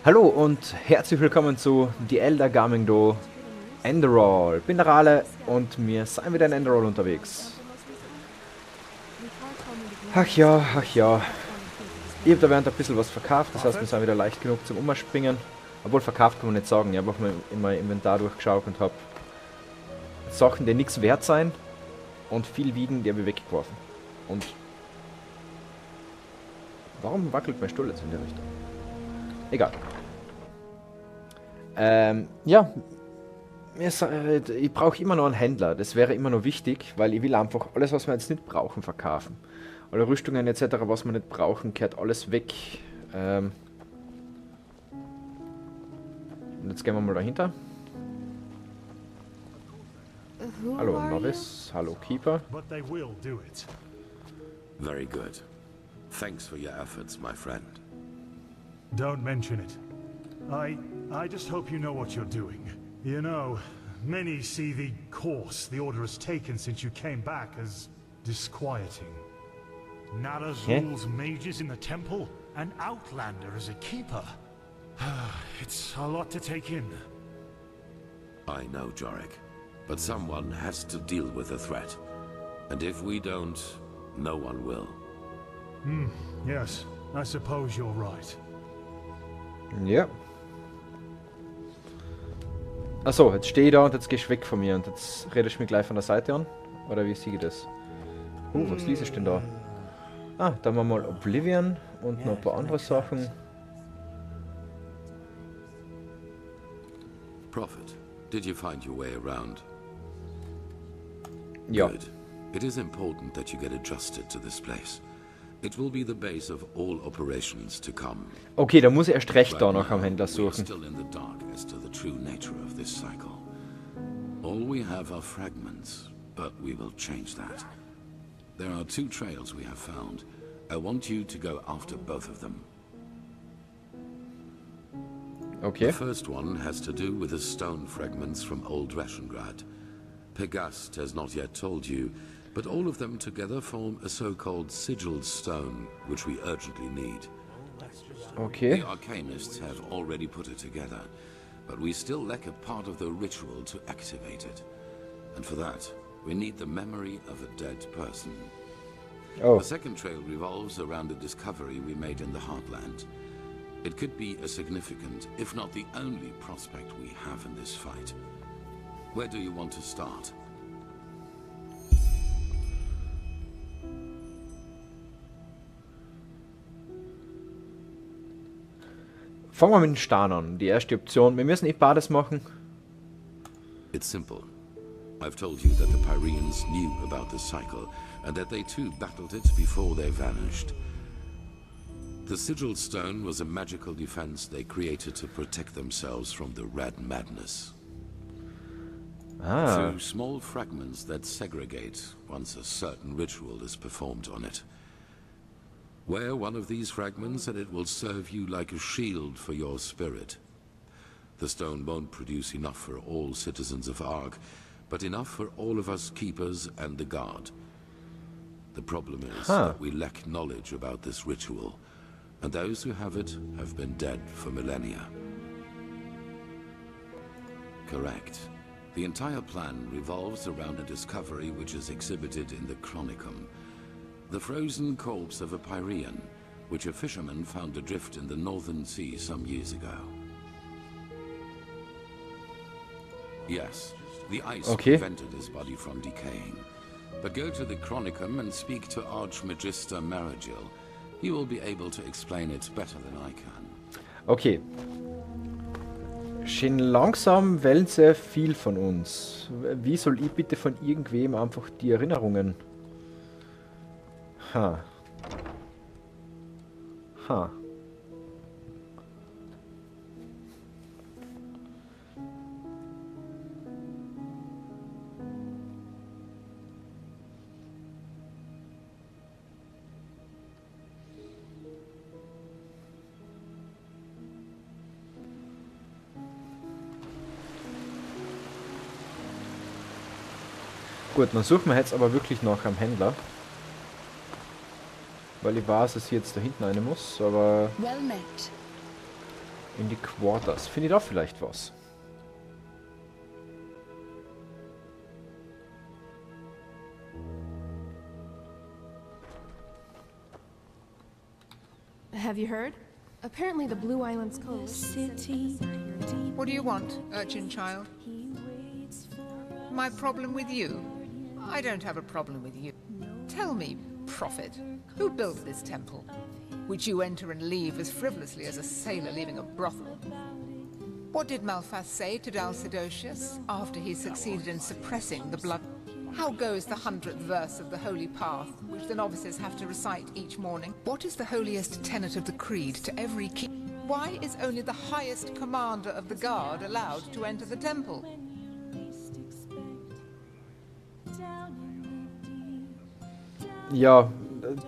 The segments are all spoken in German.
Hallo und herzlich willkommen zu die Elder GamEngDo Enderal. Bin der RaLe und wir sind wieder in Enderal unterwegs. Ach ja, ach ja. Ich habe da während ein bisschen was verkauft, das heißt, wir sind wieder leicht genug zum Umspringen. Obwohl, verkauft kann man nicht sagen. Ich habe auch mal in mein Inventar durchgeschaut und habe Sachen, die nichts wert sein und viel wiegen, die habe ich weggeworfen. Und warum wackelt mein Stuhl jetzt in die Richtung? Egal. Ja, ich brauche immer noch einen Händler. Das wäre immer noch wichtig, weil ich will einfach alles, was wir jetzt nicht brauchen, verkaufen. Alle Rüstungen etc., was wir nicht brauchen, kehrt alles weg. Und jetzt gehen wir mal dahinter. Hallo Novice, hallo Keeper. But they will do it. Very good. Thanks for your efforts, my friend. Don't mention it. I just hope you know what you're doing. You know, many see the course the Order has taken since you came back as disquieting. Nara's rules mages in the temple, an outlander as a keeper. It's a lot to take in. I know, Jorik. But someone has to deal with the threat. And if we don't, no one will. Yes, I suppose you're right. Ja. Achso, jetzt stehe ich da und jetzt gehst du weg von mir und jetzt redest du mich gleich von der Seite an? Oder wie sehe ich das? Was liest ich denn da? Ah, da haben wir mal Oblivion und noch ein paar andere Sachen. Prophet, did you find your way around? Ja. Good. It is important that you get adjusted to this place. It will be the base of all operations to come. Okay, da muss ich erst recht da Right noch am now, Händler we are suchen. still in the dark as to the true nature of this cycle. All we have are fragments, but we will change that. There are two trails we have found. I want you to go after both of them. Okay. The first one has to do with the stone fragments from Old Rashengrad. Pegast has not yet told you, but all of them together form a so-called sigil stone, which we urgently need. Okay. The arcanists have already put it together, but we still lack a part of the ritual to activate it. And for that, we need the memory of a dead person. Oh. The second trail revolves around a discovery we made in the Heartland. It could be a significant, if not the only prospect we have in this fight. Where do you want to start? Fangen wir mit den Steinen an. Die erste Option. Wir müssen beides machen. It's simple. I've told you that the Pyreans knew about the cycle, and that they too battled it before they vanished. The sigil stone was a magical defense they created to protect themselves from the Red Madness. Ah. Through small fragments that segregate once a certain ritual is performed on it. Wear one of these fragments and it will serve you like a shield for your spirit. The stone won't produce enough for all citizens of Ark, but enough for all of us keepers and the guard. The problem is that we lack knowledge about this ritual, and those who have it have been dead for millennia. Correct. The entire plan revolves around a discovery which is exhibited in the Chronicum. The frozen corpse of a Pyrean, which a fisherman found adrift in the Northern Sea some years ago. Yes, the ice prevented his body from decaying. But go to the Chronicum and speak to Archmagister Maragil. He will be able to explain it better than I can. Okay. Schön langsam wählen sehr viel von uns. Wie soll ich bitte von irgendwem einfach die Erinnerungen? Ha. Ha. Gut, dann suchen wir jetzt aber wirklich nach einem Händler. Weil ich weiß, dass ich jetzt da hinten eine muss, aber... Well met. In die Quarters. Finde ich da vielleicht was? Have you heard? Apparently the Blue Islands coast. What do you want, urchin child? My problem with you? I don't have a problem with you. Tell me, prophet, who built this temple? Which you enter and leave as frivolously as a sailor leaving a brothel. What did Malphas say to Dalcidocius after he succeeded in suppressing the blood? How goes the 100th verse of the Holy Path, which the novices have to recite each morning? What is the holiest tenet of the creed to every king? Why is only the highest commander of the guard allowed to enter the temple? Ja,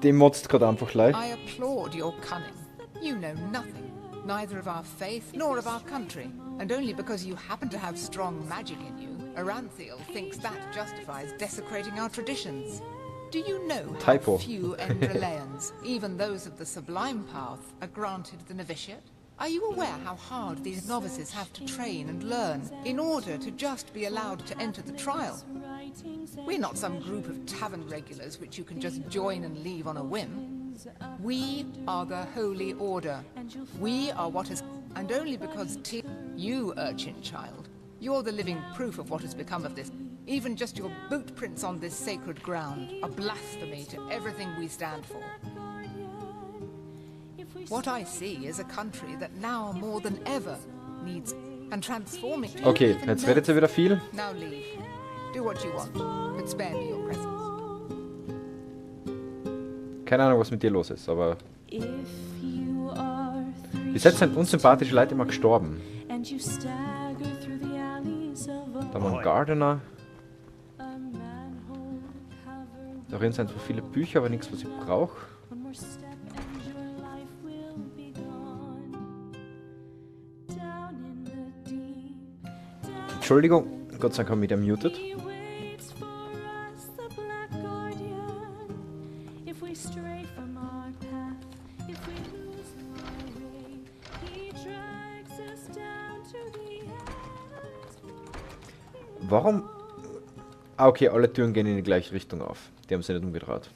dem motzt gerade einfach leid. I applaud your cunning. You know nothing, neither of our faith nor of our country. And only because you happen to have strong magic in you, Aranthiel thinks that justifies desecrating our traditions. Do you know how few Enderalians, even those of the Sublime Path, are granted the novitiate? Are you aware how hard these novices have to train and learn in order to just be allowed to enter the trial? We're not some group of tavern regulars which you can just join and leave on a whim. We are the Holy Order. We are what is... And only because you, urchin child, you're the living proof of what has become of this. Even just your boot prints on this sacred ground are blasphemy to everything we stand for. What I see is a country that now more than ever needs and transforming. Okay, jetzt redet ihr wieder viel. Now leave. Do what you want, but spare me your presence. Keine Ahnung, was mit dir los ist, aber bis jetzt sind unsympathische Leute immer gestorben. Da war ein Gardener. Darin sind so viele Bücher, aber nichts, was ich brauche. Entschuldigung, Gott sei Dank haben wir wieder muted. Warum? Ah, okay, alle Türen gehen in die gleiche Richtung auf. Die haben sie nicht umgedreht.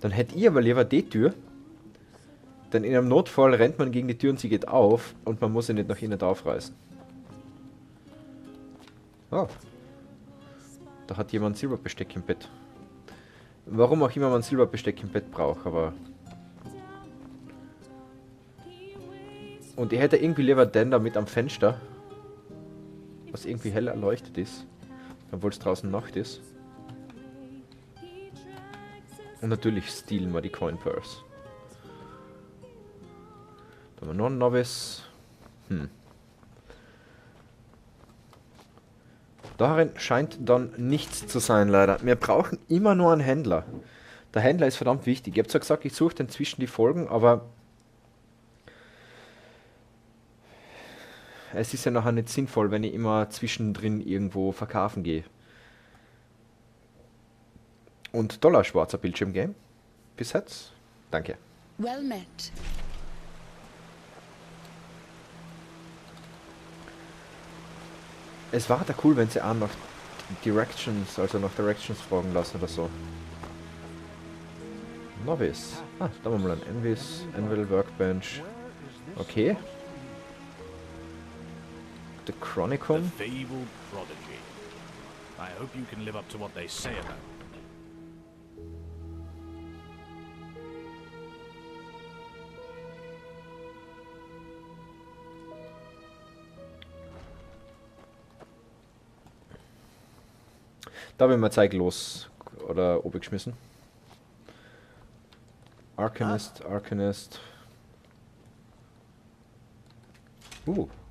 Dann hätte ich aber lieber die Tür. Denn in einem Notfall rennt man gegen die Tür und sie geht auf und man muss sie nicht nach innen aufreißen. Oh. Da hat jemand ein Silberbesteck im Bett. Warum auch immer man ein Silberbesteck im Bett braucht, aber... Und ich hätte irgendwie lieber den da mit am Fenster, was irgendwie hell erleuchtet ist, obwohl es draußen Nacht ist. Und natürlich stehlen wir die Coin Purse. Da haben wir noch ein Novice. Darin scheint dann nichts zu sein, leider. Wir brauchen immer nur einen Händler. Der Händler ist verdammt wichtig. Ich habe zwar gesagt, ich suche den zwischen die Folgen, aber es ist ja nachher nicht sinnvoll, wenn ich immer zwischendrin irgendwo verkaufen gehe. Und toller schwarzer Bildschirm-Game. Bis jetzt. Danke. Well met. Es war da cool, wenn sie auch nach Directions, fragen lassen oder so. Novice. Ah, da haben wir mal ein Anvil Workbench. Okay. The Chronicum. The fabled prodigy. I hope you can live up to what they say about it. Da habe ich mal Zeug los oder oben geschmissen. Arcanist.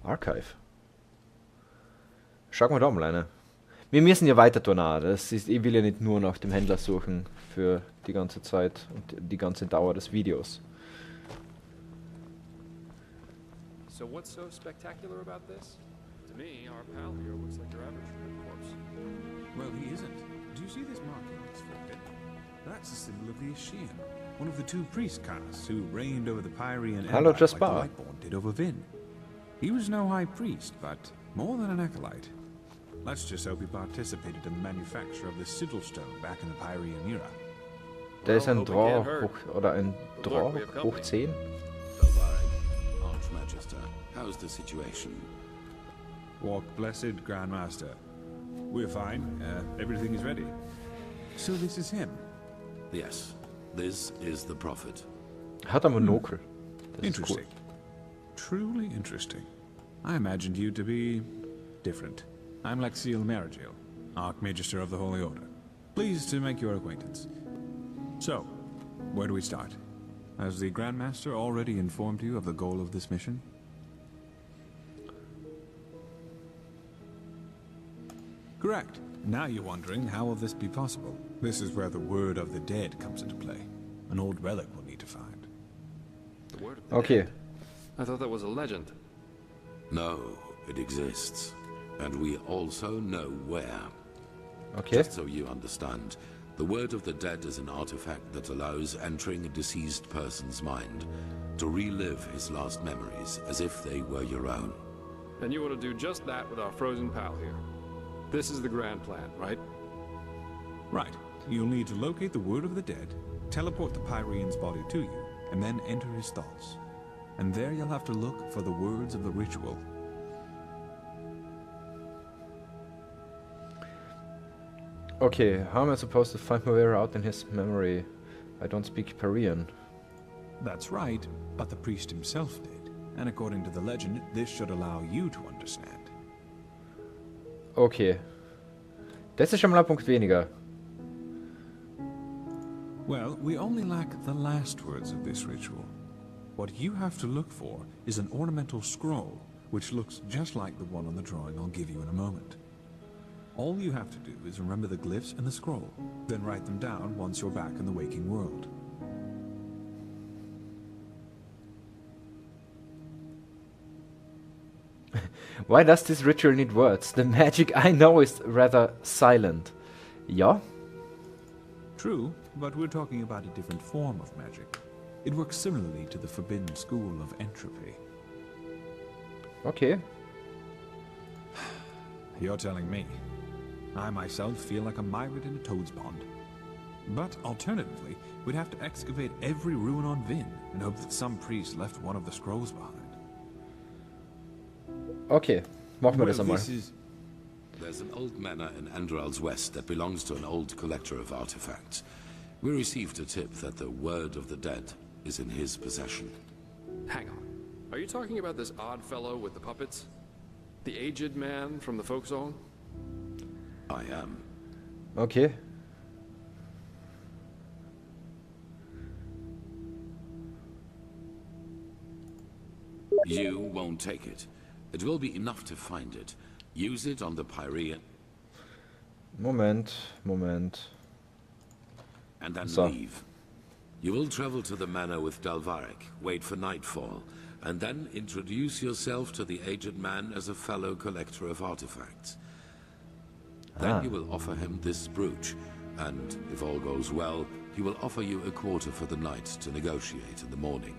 Archive. Schauen wir da mal eine. Wir müssen ja weiter tun. Ich will ja nicht nur nach dem Händler suchen für die ganze Zeit und die ganze Dauer des Videos. So what's so spectacular about this? To me, our pal here looks like your average corpse. Well, he isn't. Do you see this mark on his forehead? That's a symbol of the Ashian. one of the two priest castes who reigned over the Pyrean Hello, Empire Jasper. like the Lightborn did over Vin. He was no high priest, but more than an acolyte. Let's just hope he participated in the manufacture of the sigil stone back in the Pyrean era. Der ist ein hope it Draw can't hurt. hoch, oder ein But Draw look, we have hoch company. 10. Dalvarek, Archmagister, how's the situation? Walk blessed, Grandmaster. We're fine. Everything is ready. So this is him. Yes, this is the Prophet. Hat ein Monokel. Das ist Interesting. Truly interesting. I imagined you to be different. I'm Lexiel Marigil, Archmagister of the Holy Order. Pleased to make your acquaintance. So, where do we start? Has the Grandmaster already informed you of the goal of this mission? Correct. Now you're wondering, how will this be possible? This is where the word of the dead comes into play. An old relic we'll need to find. The word of the Okay. dead. I thought that was a legend. No, it exists. And we also know where. Okay. Just so you understand, the word of the dead is an artifact that allows entering a deceased person's mind to relive his last memories as if they were your own. And you want to do just that with our frozen pal here. This is the grand plan, right? Right. You'll need to locate the word of the dead, teleport the Pyrean's body to you, and then enter his thoughts. And there you'll have to look for the words of the ritual. Okay, how am I supposed to find my way out in his memory? I don't speak Parian. That's right, but the priest himself did. And according to the legend, this should allow you to understand. Okay. Das ist schon mal ein Punkt weniger. Well, we only lack the last words of this ritual. What you have to look for is an ornamental scroll, which looks just like the one on the drawing I'll give you in a moment. All you have to do is remember the glyphs in the scroll, then write them down once you're back in the waking world. Why does this ritual need words? The magic I know is rather silent. Ja? True, but we're talking about a different form of magic. It works similarly to the forbidden school of entropy. Okay. You're telling me. I myself feel like a myriad in a toad's pond. But alternatively, we'd have to excavate every ruin on Vin and hope that some priest left one of the scrolls behind. Okay. Machen wir das einmal. This is... There's an old manor in Enderal's west that belongs to an old collector of artifacts. We received a tip that the word of the dead is in his possession. Hang on. Are you talking about this odd fellow with the puppets? The aged man from the folk song? I am. Okay. You won't take it. It will be enough to find it. Use it on the Pyrean Moment. and then So. leave. You will travel to the manor with Dalvarek, wait for nightfall, and then introduce yourself to the aged man as a fellow collector of artifacts. Then you will offer him this brooch, and if all goes well, he will offer you a quarter for the night to negotiate in the morning.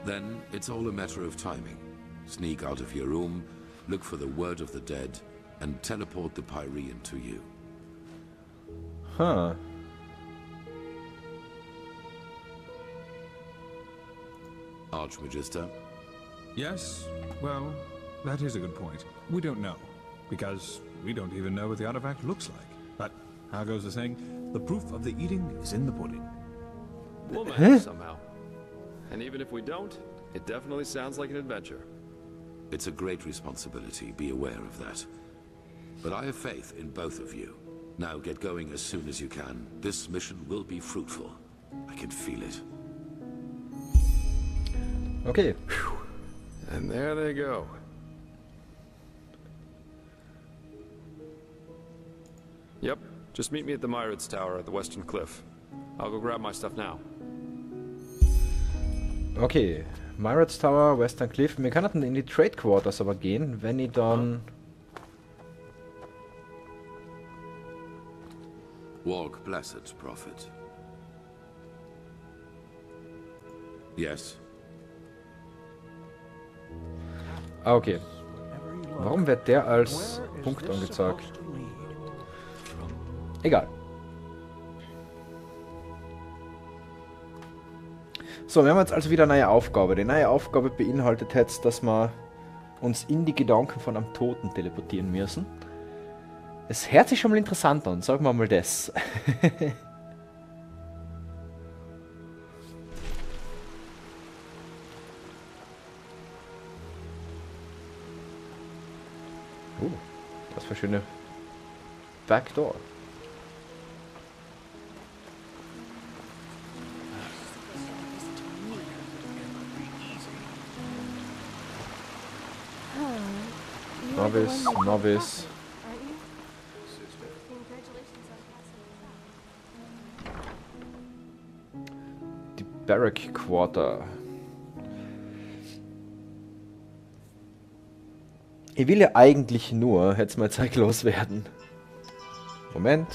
Then it's all a matter of timing. Sneak out of your room, look for the word of the dead, and teleport the Pyrean to you. Huh. Archmagister? Yes, well, that is a good point. We don't know, because we don't even know what the artifact looks like. But, how goes the saying? The proof of the eating is in the pudding. We'll manage somehow. And even if we don't, it definitely sounds like an adventure. It's a great responsibility, be aware of that. But I have faith in both of you. Now get going as soon as you can. This mission will be fruitful. I can feel it. Okay. And there they go. Yep, just meet me at the Myrids Tower at the Western Cliff. I'll go grab my stuff now. Okay. Myrids Tower, Western Cliff. Wir können in die Trade Quarters aber gehen, wenn ich dann... Walk blessed, Prophet. Yes. Ah, okay. Warum wird der als Punkt angezeigt? Egal. So, wir haben jetzt also wieder eine neue Aufgabe. Die neue Aufgabe beinhaltet jetzt, dass wir uns in die Gedanken von einem Toten teleportieren müssen. Es hört sich schon mal interessant an, sagen wir mal das. Was für schöne Backdoor. Novice, Novice. Die Barrack Quarter. Ich will ja eigentlich nur jetzt mal zeitlos werden. Moment.